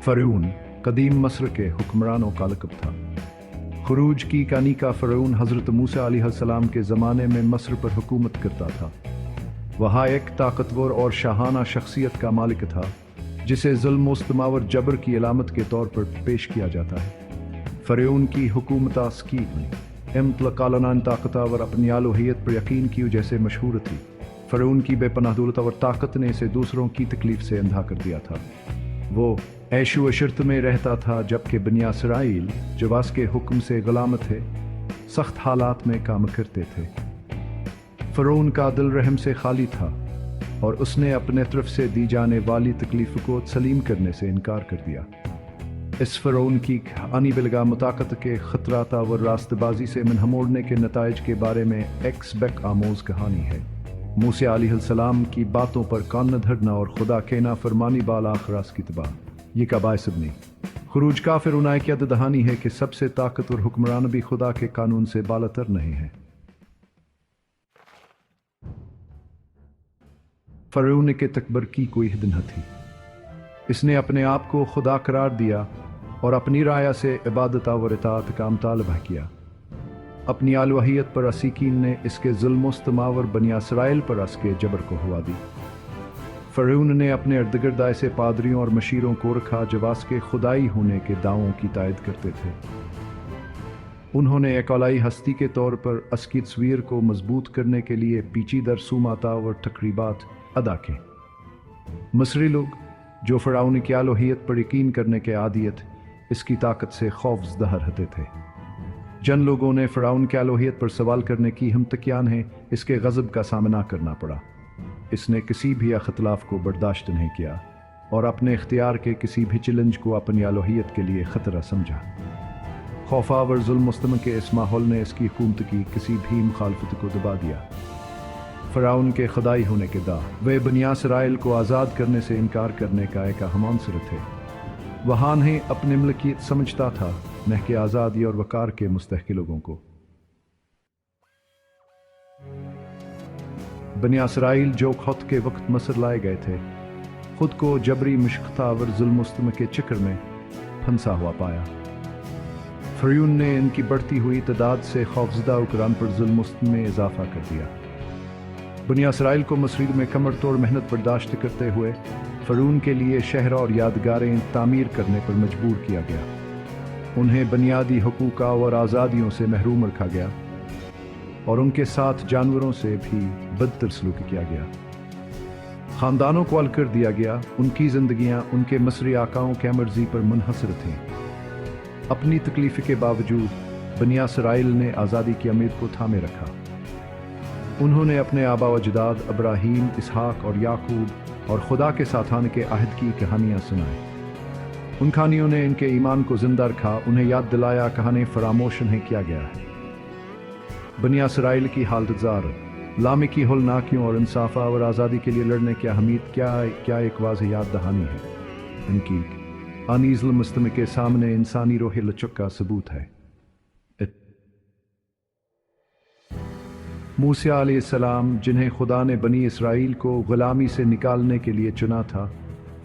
फ़रऊन कदीम मस्र के हुक्मरानों का लक़ब था। खुरूज की कहानी का फ़रऊन हज़रत मूसा अलैहिस्सलाम के ज़माने में मस्र पर हुकूमत करता था। वहाँ एक ताकतवर और शाहाना शख्सियत का मालिक था जिसे ज़ुल्म इस्तमावर जबर की अलामत के तौर पर पेश किया जाता है। फ़रऊन की हुकूमत ताकतवर अपनी आलोहियत पर यकीन की वजह से मशहूर थी। फ़रऊन की बेपनाह दौलत और ताकत ने इसे दूसरों की तकलीफ से अंधा कर दिया था। वो ऐशो अशरत में रहता था जबकि बनी इसराइल जो उसके हुक्म से गुलाम थे सख्त हालात में काम करते थे। फ़रऊन का दिल रहम से खाली था और उसने अपने तरफ से दी जाने वाली तकलीफ को तस्लीम करने से इनकार कर दिया। इस फ़रऊन की आनी बिलगा मुताकत के ख़तराता व रास्तबाजी से मनहमोड़ने के नताइज के बारे में एक्सबेक आमोज़ कहानी है। मूसा अलैहिस्सलाम की बातों पर कान न धरना और खुदा के नाफरमानी बाला आखरास की तबाह ये का बायस नहीं। खुरूज काफिर उनाय की अद दहानी है कि सबसे ताकतवर हुक्मरान भी खुदा के कानून से बालतर नहीं है। फ़रऊन के तकबर की कोई हद न थी। इसने अपने आप को खुदा करार दिया और अपनी राया से इबादत व इताअत का मुतालबा किया। अपनी आलवहियत पर असीकीन ने इसके ज़ुल्म इस्तमावर बनी इसराइल पर असके जबर को हुआ दी। फ़रऊन ने अपने इर्द-गिर्द ऐसे पादरियों और मशीरों को रखा जो उसके खुदाई होने के दावों की तायद करते थे। उन्होंने एक औलाई हस्ती के तौर पर असकी तस्वीर को मजबूत करने के लिए पेचीदा रसूमात और तकरीबात अदा के। मसरी लोग जो फ़रऊन की आलोहियत पर यकीन करने के आदियत इसकी ताकत से खौफज़दा रहते थे। जन लोगों ने फ़रऊन की आलोहियत पर सवाल करने की हिम्मत है इसके गज़ब का सामना करना पड़ा। इसने किसी भी अख्तलाफ को बर्दाश्त नहीं किया और अपने इख्तियार के किसी भी चैलेंज को अपनी आलोहियत के लिए ख़तरा समझा। खौफावर ज़ुल्म मुस्तम के इस माहौल ने इसकी हुकूमत की किसी भी मुखालफत को दबा दिया। फ़रऊन के खुदाई होने के दा वे बनी इसराइल को आज़ाद करने से इनकार करने का एक अहम अंसर थे। वहाँ नहीं अपनी मलकियत समझता था न कि आज़ादी और वकार के मुस्तहक़ लोगों को। बनी इसराइल जो खुद के वक्त मसर लाए गए थे खुद को जबरी मुश्क़तावर ज़ुल्म मुस्तम के चक्कर में फंसा हुआ पाया। फ़रऊन ने इनकी बढ़ती हुई तादाद से खौफज़दा हुक्मरान पर ज़ुल्म मुस्तम में इजाफ़ा कर दिया। बनी इसराइल को मसरीद में कमर तोड़ मेहनत बर्दाश्त करते हुए फ़रऊन के लिए शहर और यादगारें तामीर करने पर मजबूर किया गया। उन्हें बुनियादी हुकूक और आज़ादियों से महरूम रखा गया और उनके साथ जानवरों से भी बदतर सलूक किया गया। ख़ानदानों को अलग कर दिया गया। उनकी ज़िंदगियाँ उनके मसरी आकाओं के मर्ज़ी पर मुनहसर थीं। अपनी तकलीफ़ के बावजूद बनी इसराइल ने आज़ादी की उम्मीद को थामे रखा। उन्होंने अपने आबा व अजदाद इब्राहीम, इसहाक और याकूब और खुदा के साथ आने के अहद की कहानियाँ सुनाई। उन कहानियों ने इनके ईमान को जिंदा रखा, उन्हें याद दिलाया कहानी फरामोश नहीं किया गया है। बनी इसराइल की हालत जार लामी की होलनाकियों और इंसाफा और आज़ादी के लिए लड़ने की अहमियत क्या एक वाज़ेह याद दहानी है। इनकी अनीज़ल मुस्तम के सामने इंसानी रोह लचक का सबूत है। मूसा अलैहिस्सलाम जिन्हें खुदा ने बनी इसराइल को गुलामी से निकालने के लिए चुना था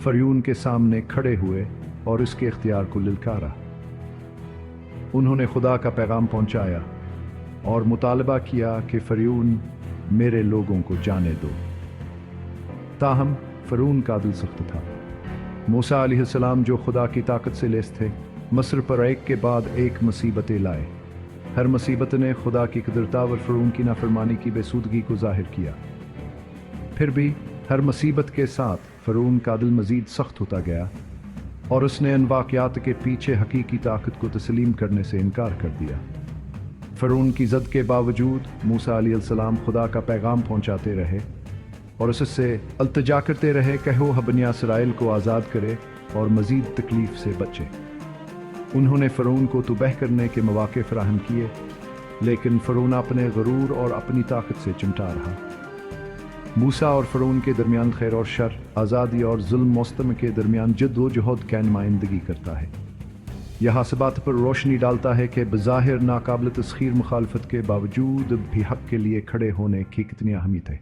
फ़रऊन के सामने खड़े हुए और इसके इख्तियार को ललकारा। उन्होंने खुदा का पैगाम पहुंचाया और मुतालबा किया कि फ़रऊन मेरे लोगों को जाने दो। ताहम फ़रऊन का दिल सख्त था। मूसा अलैहिस्सलाम जो खुदा की ताकत से लैस थे मस्र पर एक के बाद एक मुसीबतें लाए। हर मुसीबत ने खुदा की कुदरत व फ़रऊन की नाफरमानी की बेसूदगी को ज़ाहिर किया। फिर भी हर मुसीबत के साथ फ़रऊन का दिल मज़ीद सख्त होता गया और उसने इन वाक़यात के पीछे हकीकी ताकत को तस्लीम करने से इनकार कर दिया। फ़रऊन की ज़द के बावजूद मूसा अलैहिस्सलाम खुदा का पैगाम पहुँचाते रहे और उससे अल्तजा करते रहे कहो बनी इसराइल को आज़ाद करे और मज़ीद तकलीफ़ से बचे। उन्होंने फ़रऊन को तबाह करने के मौक़े फ़राहम किए, लेकिन फ़रऊन अपने गरूर और अपनी ताकत से चिमटा रहा। मूसा और फ़रऊन के दरमियान खैर और शर, आज़ादी और ज़ुल्म मुस्तम के दरमियान जद्दोजहद की नुमाइंदगी करता है। यह इस बात पर रोशनी डालता है कि बज़ाहिर नाकाबिल तस्खीर मुखालफत के बावजूद भी हक़ के लिए खड़े होने की कितनी अहमियत है।